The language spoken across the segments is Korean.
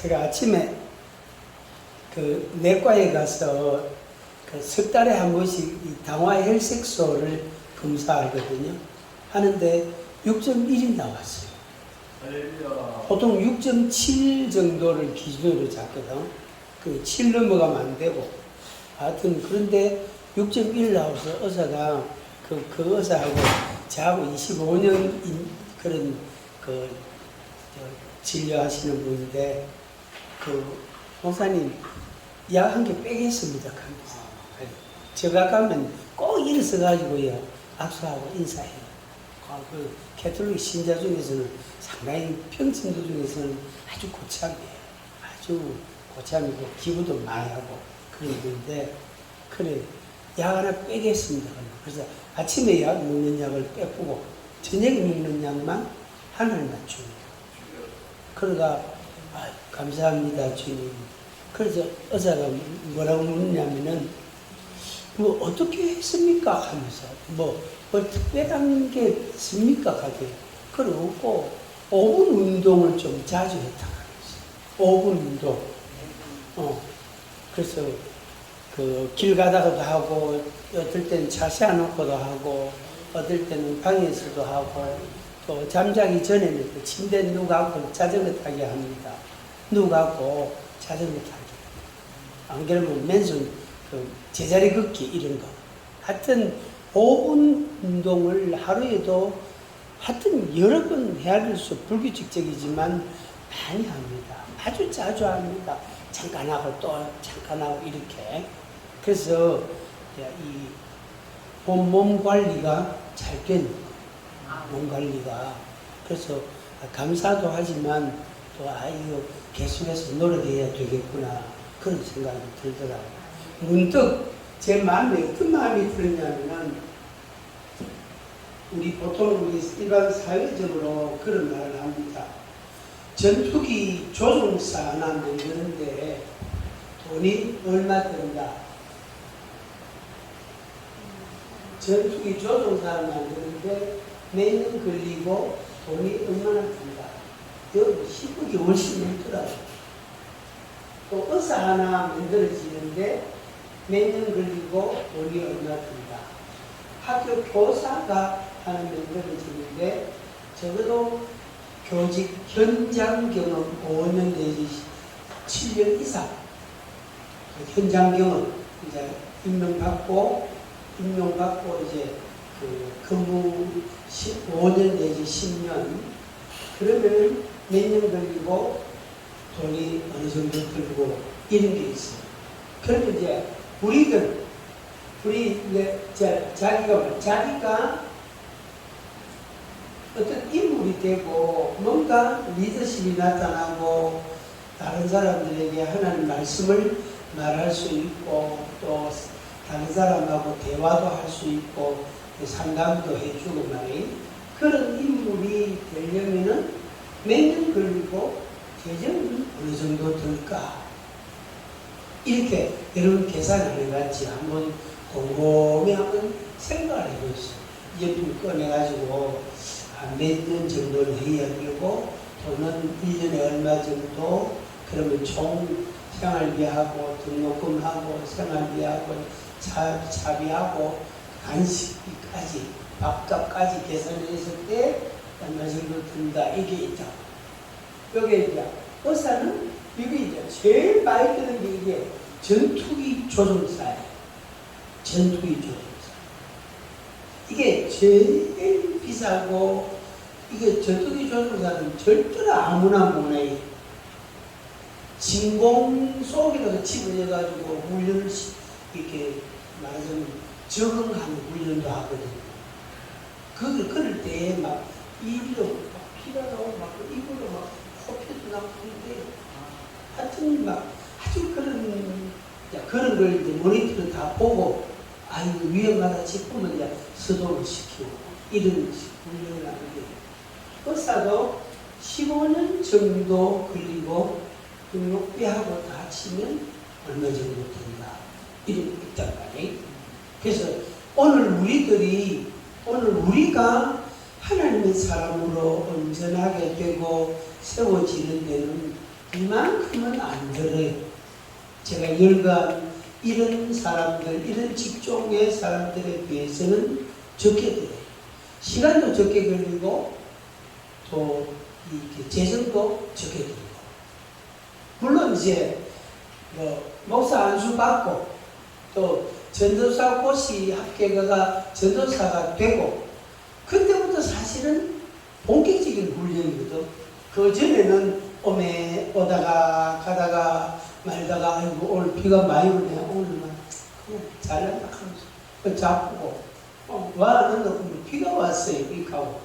제가 아침에 그 내과에 가서 그 석 달에 한 번씩 이 당화 혈색소를 검사하거든요. 하는데 6.1이 나왔어요. 보통 6.7 정도를 기준으로 잡거든. 그 7 넘어가면 안 되고. 하여튼 그런데 6.1 나와서 의사가 그 의사하고 저하고 25년 그런 진료하시는 분인데 목사님 약 한 개 빼겠습니다. 제가 가면 꼭 일어서 가지고요 악수하고 인사해요. 그 캐톨릭 신자 중에서는 상당히 평신도 중에서는 아주 고참이에요. 아주 고참이고 기부도 많이 하고 그런 분인데 그래 약 하나 빼겠습니다. 그래서 아침에 약 먹는 약을 빼고 저녁에 먹는 약만 하나만 줍니다. 그러다 감사합니다 주님. 그래서 의사가 뭐라고 묻냐면은 뭐 어떻게 했습니까 하면서 뭐 특별한 게 있습니까 하게 그러고 5분 운동을 좀 자주 했다 그랬어요. 5분 운동. 그래서 그 길 가다가도 하고 어떨 때는 차 세워놓고도 하고 어떨 때는 방에서도 하고 또 잠자기 전에는 그 침대에 누워갖고 자전거 타게 합니다. 누워갖고 자전거 타기. 안 그러면 맨손 그 제자리 걷기 이런 거. 하여튼 5분 운동을 하루에도 하여튼 여러 번 해야 될 수 불규칙적이지만 많이 합니다. 아주 자주 합니다. 잠깐 하고 또 잠깐 하고 이렇게. 그래서 이 몸 관리가 잘 되는 거예요. 몸 관리가. 그래서 감사도 하지만 또 이거 계속해서 노력해야 되겠구나 그런 생각이 들더라고요. 문득 제 마음에 어떤 마음이 들었냐면은 보통 일반 사회적으로 그런 말을 합니다. 전투기 조종사 하나 만드는데 돈이 얼마 든다. 전투기 조종사를 만드는데 몇 년 걸리고 돈이 얼마나 든다. 여기 10억이 훨씬 넘더라고요. 또 의사 하나 만들어지는데 몇 년 걸리고 돈이 얼마 든다. 학교 교사가 하나 만들어지는데 적어도 교직 현장 경험 5년 내지 7년 이상 현장 경험 이제 임명받고 이제 그 근무 5년 내지 10년 그러면 몇 년 걸리고 돈이 어느 정도 들고 이런 게 있어요. 그런데 이제 자기가 어떤 인물이 되고 뭔가 리더십이 나타나고 다른 사람들에게 하나님 말씀을 말할 수 있고 또 다른 사람하고 대화도 할 수 있고 상담도 해주고 말이 그런 인물이 되려면은 몇 년 걸리고 재정은 어느 정도 들까? 이렇게 여러분 계산 안 해봤지 한번 곰곰이 한번 생각을 해보세요. 예금 꺼내가지고 몇 년 정도를 해야 되고 돈은 1년에 얼마 정도 그러면 총 생활비하고 등록금하고 생활비하고 차비하고 간식비까지 밥값까지 계산했을 때 얼마 정도 든다 이게 있다. 여기에 이제 의사는 이게 이제 제일 많이 드는 게 이게 전투기 조종사예요. 전투기 조종사. 이게 제일 비싸고 이게 전투기 조종사는 절대로 아무나 못해. 진공 속에다가 집어넣어가지고 훈련을 이렇게 말하자면 적응하는 훈련도 하거든요. 그럴 때 막 입으로 막 피가 나오고 막 입으로 막 코피도 나고 그런데 하여튼 막 아주 그런 걸 이제 모니터를 다 보고 이거 위험하다 싶으면 이제 수동을 시키고 이런 훈련을 하는데 의사도 15년 정도 걸리고 등록비하고 다 치면 얼마 정도 든다. 이런 게 있단 말이에요. 그래서 오늘 우리가 하나님의 사람으로 온전하게 되고 세워지는 데는 이 이만큼은 안 들어요. 제가 열간 이런 사람들, 이런 직종의 사람들에 비해서는 적게 들어요. 시간도 적게 걸리고 또 이렇게 재정도 적게 들고. 물론 이제 목사 안수 받고 또 전도사 고시 합격가 전도사가 되고 그때부터 사실은 본격적인 훈련이거든. 그 전에는 오다가 가다가 말다가 아이고 오늘 비가 많이 오네 오늘만 그냥 잘난다 하면서 자꾸고 와 안 한다고 하면 비가 왔어요 이렇게 하고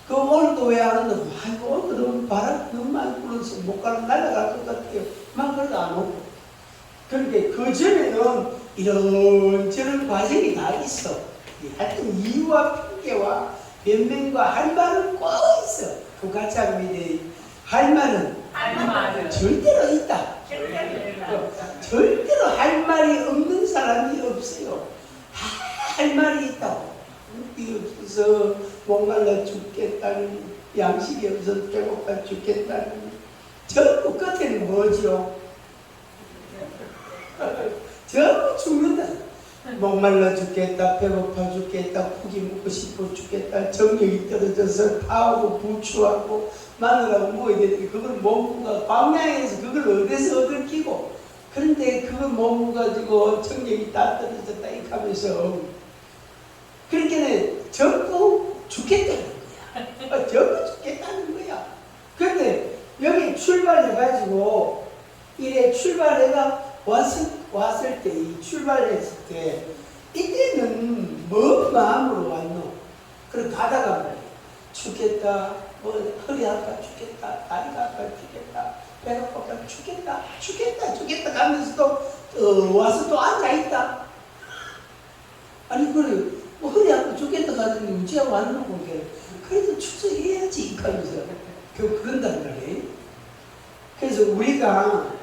그 오늘도 왜 안 한다고 아이고 오늘은 바람 너무 많이 불어서 못 가면 날아갈 것 같아요 막 그래도 안 오고 그러니까 그 전에는 이런저런 과정이 다 있어. 하여튼 이유와 핑계와 변명과 할 말은 꼭 있어. 그 같이 하면 할 말은 절대로 있다. 절대로 할 말이 없는 사람이 없어요. 할 말이 있다고. 이 없어서 목말라 죽겠다는 양식이 없어서 배고파 죽겠다는 전부 끝에는 뭐죠? 전부 죽는다. 목말라 죽겠다, 배고파 죽겠다, 고기 먹고 싶어 죽겠다, 정력이 떨어져서 파하고 부추하고 마늘하고 먹어야 되는데 그걸 못 먹어. 광야에서 그걸 어디서 얻을 끼고 그런데 그걸 못 먹어가지고 정력이 다 떨어졌다 이렇게 하면서 그러니까 전부 죽겠다는 거야. 전부 죽겠다는 거야. 그런데 여기 출발해가지고 이래 출발해가 왔을 때, 이 출발했을 때, 이때는 뭔 마음으로 왔노? 그래, 가다가 말이야. 죽겠다, 허리 아파 죽겠다, 다리가 아파 죽겠다, 배가 아파 죽겠다 가면서도, 와서 또 앉아있다. 아니, 그래, 허리 아파 죽겠다 가더니 우지야 왔노, 그게. 그래도 추석해야지, 하면서. 그런단 말이에요. 그래서 우리가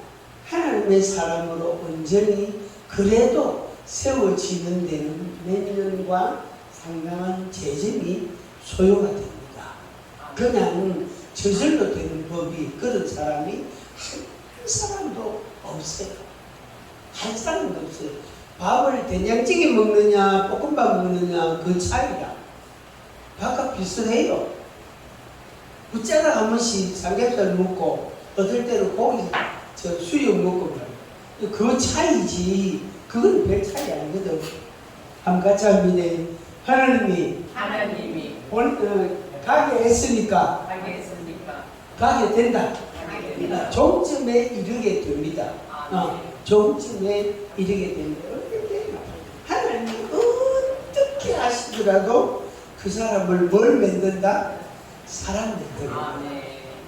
하나님의 사람으로 온전히 그래도 세워지는 데는 몇 년과 상당한 재정이 소요가 됩니다. 그냥 저절로 되는 법이 그런 사람이 한 사람도 없어요. 한 사람도 없어요. 밥을 된장찌개 먹느냐 볶음밥 먹느냐 그 차이다. 밥과 비슷해요. 웃자가 한 번씩 삼겹살 먹고 어떨 때는 고기 수육 먹고 말이야. 그 차이지 그건 별 차이 아니거든. 한번 같이 합니다. 하나님이 가게 했으니까 가게 된다. 종점에 이르게 됩니다. 종점에 이르게 됩니다. 하나님이 어떻게 하시더라도 그 사람을 뭘 만든다? 사람 만들어.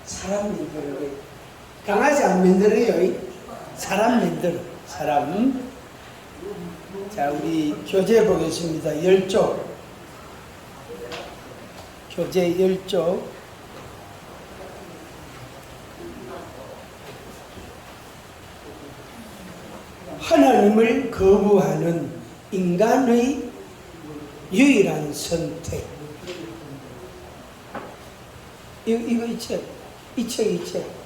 사람 만들어. 강아지 안 만들어요. 사람 만들어. 사람. 자, 우리 교재 보겠습니다. 10쪽. 교재 10쪽. 하나님을 거부하는 인간의 유일한 선택. 이거 이 책. 이 책.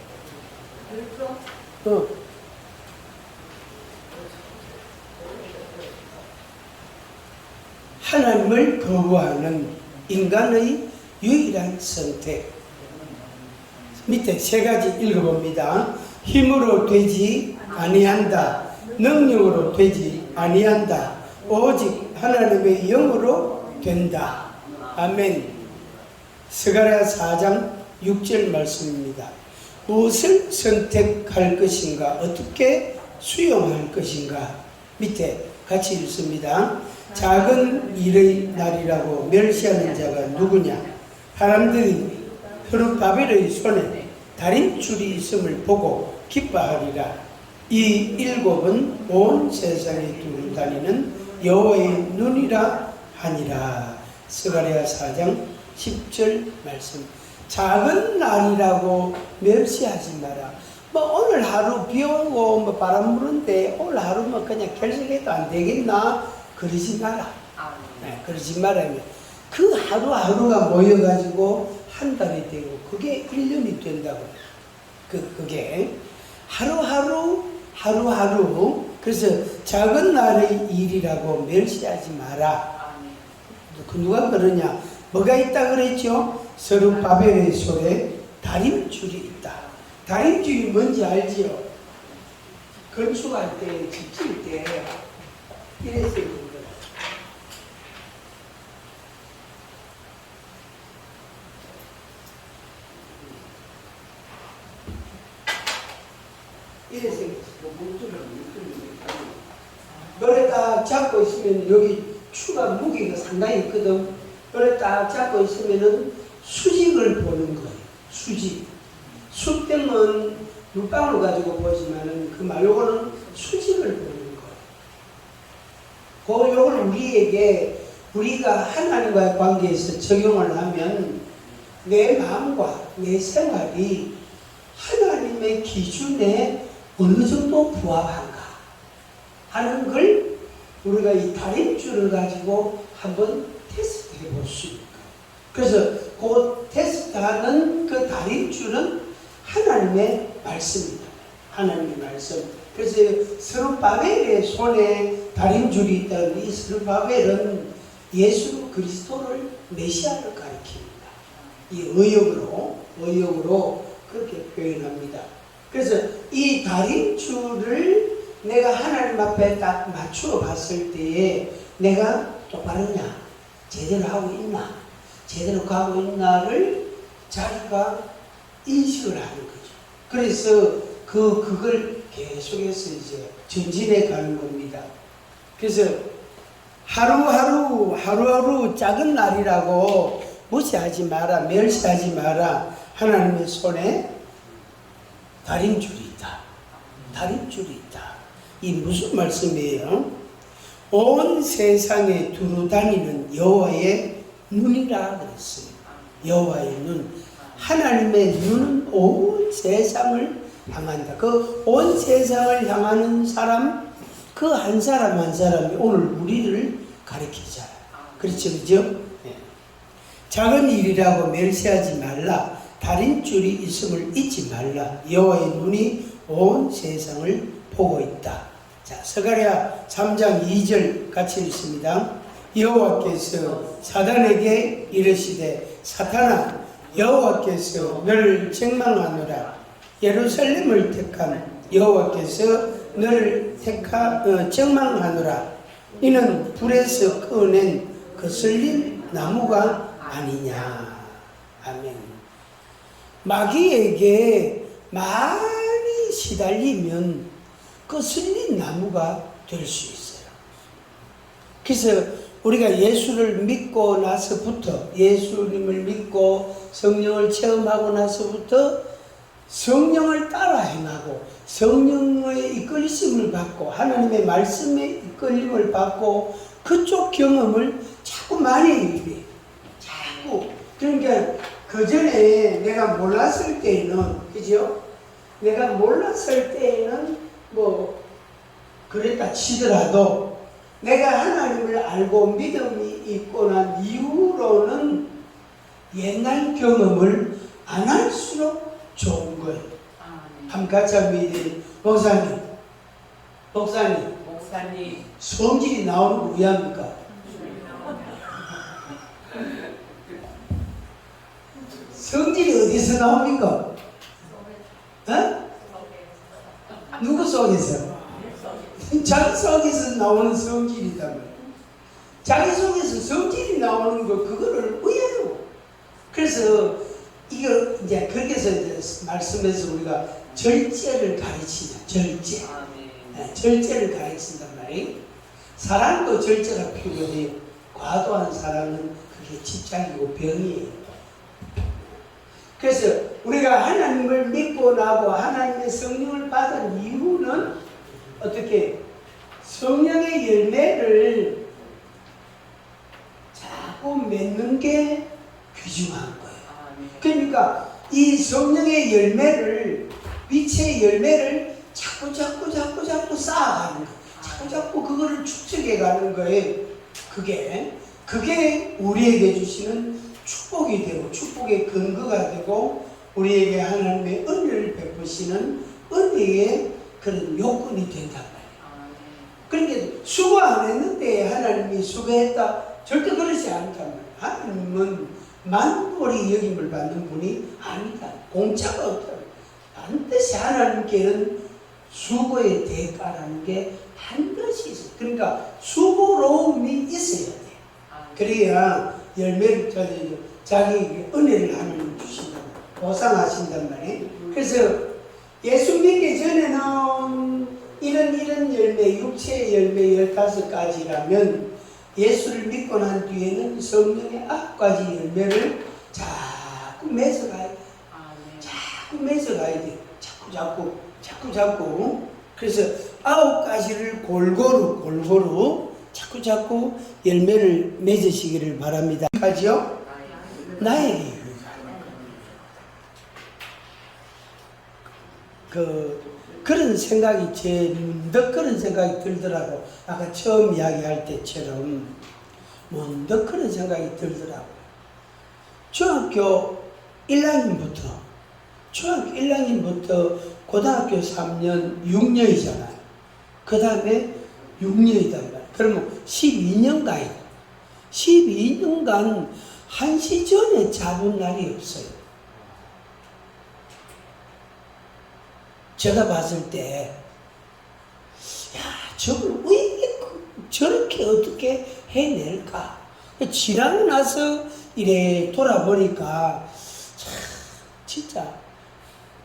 하나님을 거부하는 인간의 유일한 선택. 밑에 세 가지 읽어봅니다. 힘으로 되지 아니한다. 능력으로 되지 아니한다. 오직 하나님의 영으로 된다. 아멘. 스가랴 4장 6절 말씀입니다. 무엇을 선택할 것인가? 어떻게 수용할 것인가? 밑에 같이 읽습니다. 작은 일의 날이라고 멸시하는 자가 누구냐? 사람들이 스룹바벨의 손에 다림줄이 있음을 보고 기뻐하리라. 이 일곱은 온 세상에 두루 다니는 여호와의 눈이라 하니라. 스가랴 4장 10절 말씀. 작은 날이라고 멸시하지 마라. 오늘 하루 비 오고 바람 부는데 오늘 하루 그냥 결석해도 안 되겠나? 그러지 마라. 네, 그러지 말아요. 그 하루하루가 모여가지고 한 달이 되고 그게 1년이 된다고. 그게 하루하루 그래서 작은 날의 일이라고 멸시하지 마라. 누가 그러냐? 뭐가 있다 그랬죠? 스룹바벨의 손에 다림줄이 있다. 다림줄이 뭔지 알지요? 건축할 때, 집 지을 때 이래서 있는 거예요. 이래서 너를 딱 잡고 있으면 여기 추가 무게가 상당히 있거든. 너를 딱 잡고 있으면은 수직을 보는 거예요. 수직. 숯병은 물방울 가지고 보지만은 그 말고는 수직을 보는 거예요. 요걸 우리에게 우리가 하나님과의 관계에서 적용을 하면 내 마음과 내 생활이 하나님의 기준에 어느 정도 부합한가 하는 걸 우리가 이 다림줄을 가지고 한번 테스트해 볼 수 있는 거예요. 그래서 그 테스트하는 그 다림줄은 하나님의 말씀입니다. 하나님의 말씀. 그래서 스룹바벨의 손에 다림줄이 있다는 이 스룹바벨은 예수 그리스도를 메시아를 가리킵니다. 이 의역으로 그렇게 표현합니다. 그래서 이 다림줄을 내가 하나님 앞에 딱 맞추어 봤을 때에 내가 똑바르냐, 제대로 하고 있나, 제대로 가고 있나를 자기가 인식을 하는 거죠. 그래서 그걸 계속해서 이제 전진해 가는 겁니다. 그래서 하루하루 작은 날이라고 무시하지 마라, 멸시하지 마라. 하나님의 손에 다림줄이 있다. 다림줄이 있다. 이 무슨 말씀이에요? 온 세상에 두루 다니는 여호와의 눈이라 그랬어요. 여호와의 눈. 하나님의 눈은 온 세상을 향한다. 그 온 세상을 향하는 사람, 그 한 사람 한 사람이 오늘 우리를 가리키잖아요. 그렇죠, 그죠? 네. 작은 일이라고 멸시하지 말라. 다림줄이 있음을 잊지 말라. 여호와의 눈이 온 세상을 보고 있다. 자, 스가랴 3장 2절 같이 읽습니다. 여호와께서 사단에게 이르시되 사탄아 여호와께서 너를 책망하노라. 예루살렘을 택한 여호와께서 너를 책망하노라. 이는 불에서 꺼낸 거슬린 나무가 아니냐. 아멘. 마귀에게 많이 시달리면 거슬린 나무가 될 수 있어요. 그래서 우리가 예수를 믿고 나서부터, 예수님을 믿고 성령을 체험하고 나서부터 성령을 따라 행하고 성령의 이끌림을 받고 하나님의 말씀의 이끌림을 받고 그쪽 경험을 자꾸 많이 해요. 자꾸. 그러니까 그 전에 내가 몰랐을 때에는, 그죠? 내가 몰랐을 때에는 뭐 그랬다 치더라도 내가 하나님을 알고 믿음이 있고 난 이후로는 옛날 경험을 안 할수록 좋은 거예요. 한번 같이 한번 얘기해요. 목사님 성질이 나오는 거 왜 합니까? 성질이 어디서 나옵니까? 어? 누구 속에서? 자기 속에서 나오는 성질이다 말이야. 자기 속에서 성질이 나오는 거 그거를 왜 해요? 그래서 이거 이제 거기서 이제 말씀에서 우리가 절제를 가르치자. 절제. 네, 절제를 가르친단 말이에요. 사랑도 절제가 필요해요. 과도한 사랑은 그게 집착이고 병이에요. 그래서 우리가 하나님을 믿고 나고 하나님의 성령을 받은 이유는 어떻게 성령의 열매를 자꾸 맺는 게 귀중한 거예요. 그러니까 이 성령의 열매를, 빛의 열매를 자꾸 쌓아가는 거예요. 자꾸 그거를 축적해 가는 거예요. 그게 우리에게 주시는 축복이 되고 축복의 근거가 되고 우리에게 하나님의 은혜를 베푸시는 은혜의 그런 요건이 된단 말이에요. 그러니까 수고 안 했는데 하나님이 수고했다, 절대 그렇지 않단 말이에요. 하나님은 만물이 여김을 받는 분이 아니다. 공짜가 없다. 반드시 하나님께는 수고의 대가라는 게 반드시 있어요. 그러니까 수고로움이 있어야 돼요. 그래야 열매를 자기에게 은혜를 하나님 주신다, 보상하신단 말이에요. 그래서 예수 믿기 전에는 이런 열매, 육체의 열매 15가지라면 예수를 믿고 난 뒤에는 성령의 9가지 열매를 자꾸 맺어가야 돼. 자꾸 맺어가야 돼. 자꾸. 그래서 9가지를 골고루 자꾸 열매를 맺으시기를 바랍니다. 가지요? 나에게 그런 생각이 문득 그런 생각이 들더라고. 아까 처음 이야기할 때처럼 문득 그런 생각이 들더라고. 중학교 1학년부터 고등학교 3년 6년이잖아요. 그 다음에 6년이단 말이에요. 그러면 12년간 12년간 한시전에 잡은 날이 없어요. 제가 봤을 때, 야, 저걸 왜 저렇게 어떻게 해낼까? 지나고 나서 이래 돌아보니까, 진짜,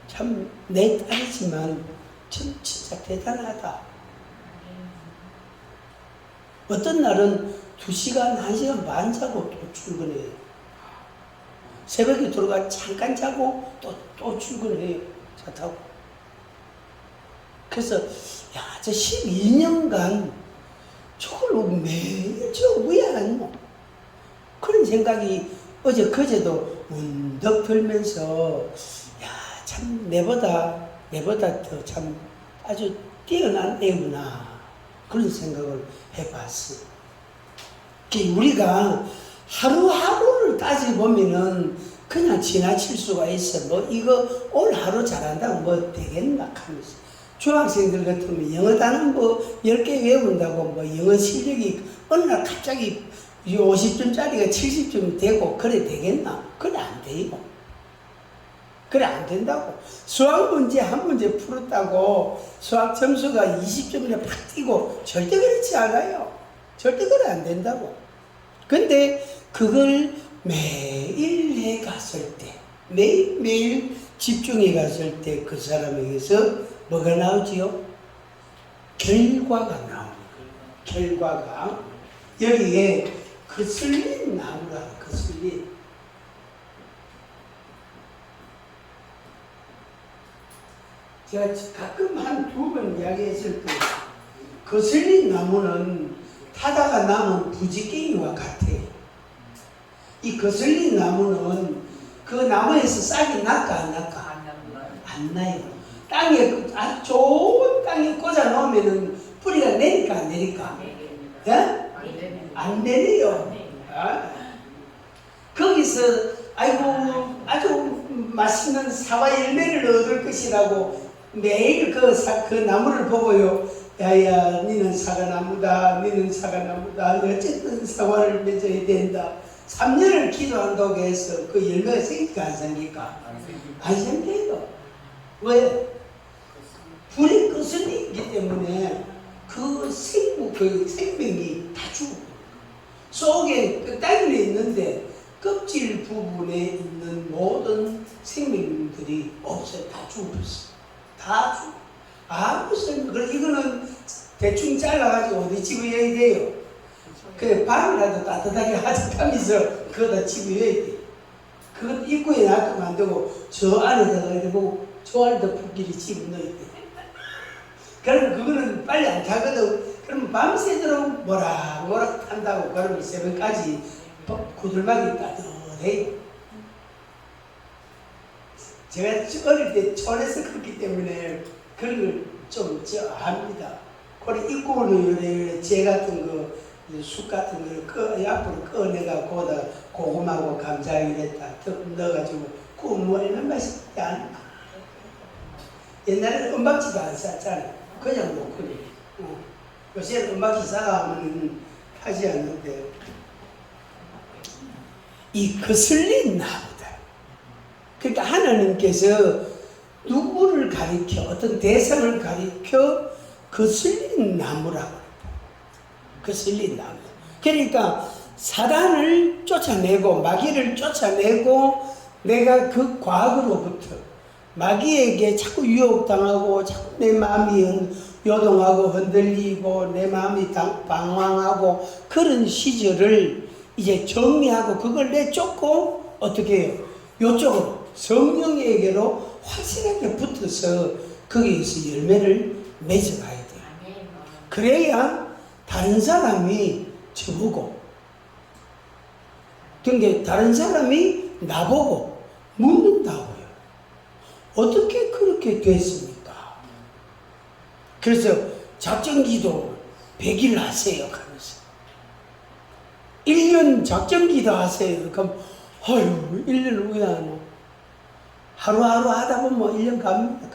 참, 내 딸이지만, 참, 진짜 대단하다. 어떤 날은 2시간, 1시간 반 자고 또 출근해요. 새벽에 들어가 잠깐 자고 또 출근해요. 차 타고. 그래서 야, 저 12년간 저걸 매일 저 왜 안 뭐? 그런 생각이 어제 그제도 문득 들면서 야, 참 내보다 더 참 아주 뛰어난 애구나, 그런 생각을 해봤어. 우리가 하루하루를 따져보면은 그냥 지나칠 수가 있어. 뭐 이거 오늘 하루 잘한다고 뭐 되겠나 하면서. 중학생들 같으면 영어 단어 뭐 10개 외운다고 뭐 영어 실력이 어느 날 갑자기 50점짜리가 70점이 되고 그래 되겠나? 그래 안 돼요. 그래 안 된다고. 수학 문제 한 문제 풀었다고 수학 점수가 20점이나 팍 뛰고 절대 그렇지 않아요. 절대 그래 안 된다고. 근데 그걸 매일 해 갔을 때, 매일 집중해 갔을 때 그 사람에게서 뭐가 나오지요? 결과가 나옵니다. 결과가. 여기에 거슬림 나오라, 거슬림. 제가 가끔 한 2번 이야기했을 때, 거슬린 나무는 타다가 남은 부지깽이와 같아요. 이 거슬린 나무는 그 나무에서 싹이 날까 안 날까? 안 나요. 땅에, 아주 좋은 땅에 꽂아 놓으면은 뿌리가 내릴까 안 내릴까? 예? 안 내려요. 거기서 아이고 아주 맛있는 사과 열매를 얻을 것이라고 매일 그 나무를 보고요. 야야, 니는 사과나무다, 니는 사과나무다. 어쨌든 사과를 맺어야 된다. 3년을 기도한다고 해서 그 열매가 생길까 안 생길까? 안 생겨요. 왜? 불의 거슬이 있기 때문에 그 생명이 다 죽어. 속에 그 땅에 있는데 껍질 부분에 있는 모든 생명들이 없어요. 다 죽었어. 다 죽어. 아무 생명. 이거는 대충 잘라가지고 어디 집어야 돼요? 그래, 밤이라도 따뜻하게 하직하면서 그거다 집어야 돼. 그건 입구에 놔두면 안 되고 저 안에다가 이러고 저 안에다 불길이 집어넣어야 돼. 그러면 그거는 빨리 안 타거든. 그러면 밤새도록 모락모락 탄다고. 그러면 새벽까지 구들막이 따뜻해. 제가 어릴 때 촌에서 컸기 때문에 그런 걸 좀 합니다. 그래, 입구는 요래 재 같은 거, 쑥 같은 걸 앞으로 꺼내가 거기다 고구마하고 감자 이랬다 넣어가지고 뭐 얼마 맛있지 않아. 옛날에는 은박지도 안 쌌잖아. 그냥 놓거니. 요새는 은박지 사가면 하지 않는데. 이 거슬린 나무다. 그러니까 하나님께서 누구를 가리켜, 어떤 대상을 가리켜 거슬린 나무라고 합니다. 거슬린 나무. 그러니까 사단을 쫓아내고 마귀를 쫓아내고 내가 그 과거로부터 마귀에게 자꾸 유혹당하고 자꾸 내 마음이 요동하고 흔들리고 내 마음이 방황하고 그런 시절을 이제 정리하고 그걸 내쫓고 어떻게 해요? 요쪽으로 성령에게로 확실하게 붙어서 거기에서 열매를 맺어가야 돼요. 그래야 다른 사람이 저보고 그러니까 다른 사람이 나보고 묻는다고요. 어떻게 그렇게 됐습니까? 그래서 작전기도 100일 하세요 하면서 1년 작전기도 하세요. 그럼 아유 1년을 왜 하노? 하루하루 하다 보면 1년 갑니다.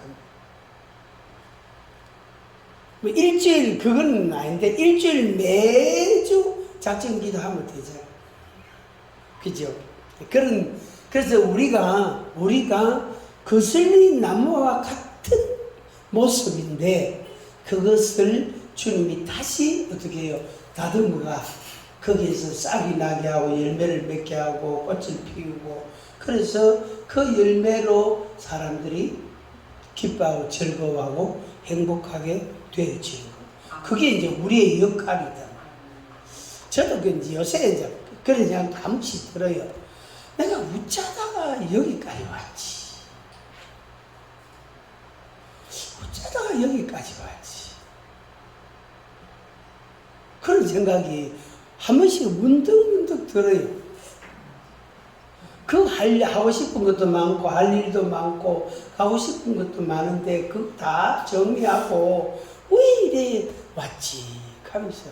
뭐 일주일 그건 아닌데 일주일 매주 작전기도 하면 되죠. 그죠? 그래서 우리가 거슬린 나무와 같은 모습인데 그것을 주님이 다시 어떻게 해요? 다듬어가 거기에서 싹이 나게 하고 열매를 맺게 하고 꽃을 피우고 그래서 그 열매로 사람들이 기뻐하고 즐거워하고 행복하게 되어지는 것. 그게 이제 우리의 역할이다. 저도 이제 요새 이제 그런 생각 한 번씩 들어요. 내가 웃자다가 여기까지 왔지. 웃자다가 여기까지 왔지. 그런 생각이 한 번씩 문득문득 들어요. 하고 싶은 것도 많고, 할 일도 많고, 하고 싶은 것도 많은데, 그거 다 정리하고, 왜 이래 왔지? 하면서.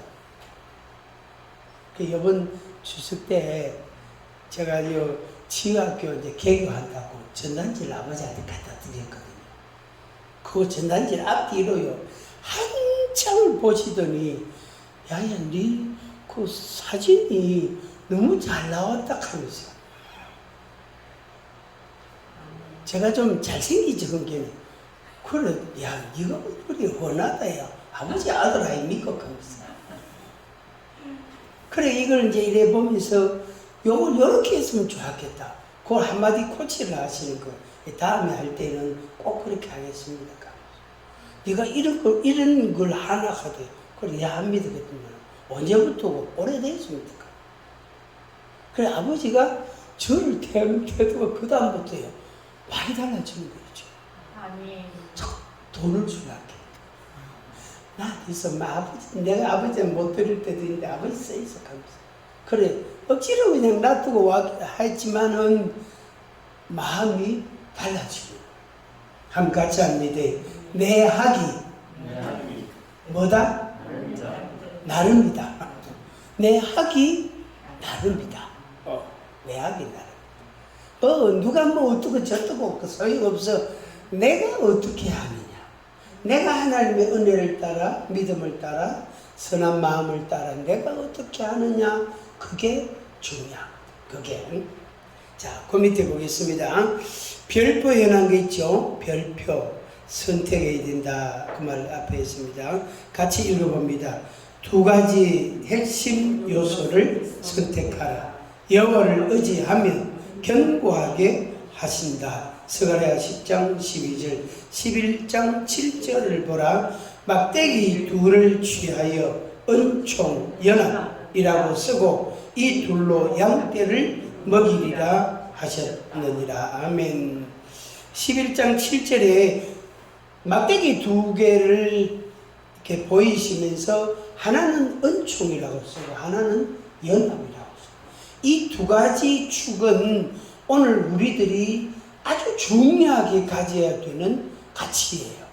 이번 추석 때, 제가 치유학교 이제 개교한다고 전단지를 아버지한테 갖다 드렸거든요. 그 전단지 앞뒤로요, 한참을 보시더니, 야, 그 사진이 너무 잘 나왔다 하면서. 제가 좀 잘생기지, 그게. 그래, 야, 니가 얼굴이 훤하다, 야. 아버지 아들 아닙니까? 하면서. 그래, 이걸 이제 이래 보면서, 요걸 요렇게 했으면 좋았겠다. 그걸 한마디 코치를 하시는 거. 다음에 할 때는 꼭 그렇게 하겠습니다. 네가 이런 걸 하나 하되, 그래, 야, 안 믿었거든요. 언제부터고? 오래됐습니까? 그래, 아버지가 저를 태우는 태도가 그다음부터요. 많이 달라지는 거죠. 아멘. 돈을 주라게. 나한테 내가 아버지는 못 드릴 때도 있는데 아버지 써있어 하면서. 그래, 억지로 그냥 놔두고 했지만은 마음이 달라지고. 한번 같이 합니다. 내 학이 뭐다? 나름이다. 내 학이 나름이다. 내 학이 나름. 누가 뭐 어떻고 저떻고 소용없어. 내가 어떻게 하느냐. 내가 하나님의 은혜를 따라 믿음을 따라 선한 마음을 따라 내가 어떻게 하느냐. 그게 중요하다. 그게. 자, 그 밑에 보겠습니다. 별표 현한 게 있죠. 별표. 선택해야 된다. 그 말 앞에 있습니다. 같이 읽어봅니다. 두 가지 핵심 요소를 선택하라. 여호와를 의지하며 견고하게 하신다. 스가랴 10장 12절 11장 7절을 보라. 막대기 둘을 취하여 은총 연합이라고 쓰고 이 둘로 양떼를 먹이리라 하셨느니라. 아멘. 11장 7절에 막대기 두 개를 이렇게 보이시면서 하나는 은총이라고 쓰고 하나는 연합이라고 쓰고 이 두 가지 축은 오늘 우리들이 아주 중요하게 가져야 되는 가치예요.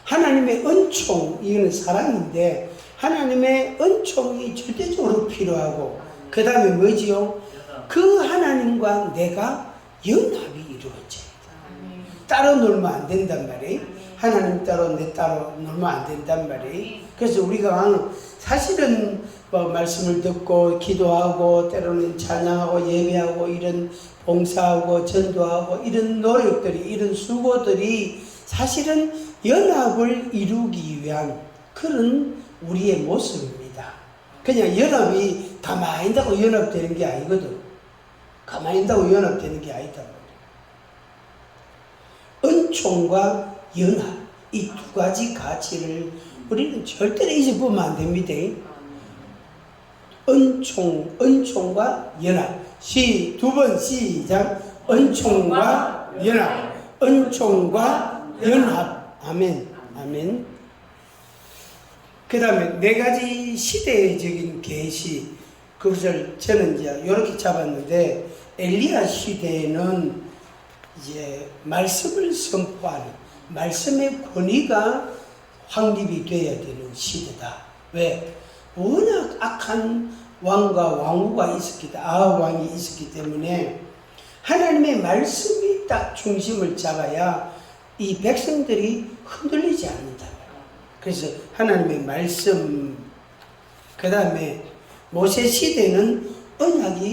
하나님의 은총, 이거는 사랑인데 하나님의 은총이 절대적으로 필요하고 그 다음에 뭐지요? 그 하나님과 내가 연합이 따로 놀면 안 된단 말이에요. 하나님 따로 내 따로 놀면 안 된단 말이에요. 그래서 우리가 사실은 뭐 말씀을 듣고 기도하고 때로는 찬양하고 예배하고 이런 봉사하고 전도하고 이런 노력들이 이런 수고들이 사실은 연합을 이루기 위한 그런 우리의 모습입니다. 그냥 연합이 가만히 있다고 연합되는 게 아니거든. 가만히 있다고 연합되는 게 아니다. 은총과 연합, 이 두 가지 가치를 우리는 절대로 잊어보면 안 됩니다. 은총과 연합. 두 번 시작. 은총과 연합. 은총과 연합. 아멘. 아멘. 그 다음에 네 가지 시대적인 계시. 그것을 저는 이제 이렇게 잡았는데, 엘리야 시대에는 이제 말씀을 선포하는 말씀의 권위가 확립이 되어야 되는 시대다. 왜? 워낙 악한 왕과 왕후가 있었기 때문에, 아합 왕이 있었기 때문에 하나님의 말씀이 딱 중심을 잡아야 이 백성들이 흔들리지 않는다. 그래서 하나님의 말씀, 그 다음에 모세 시대는 언약이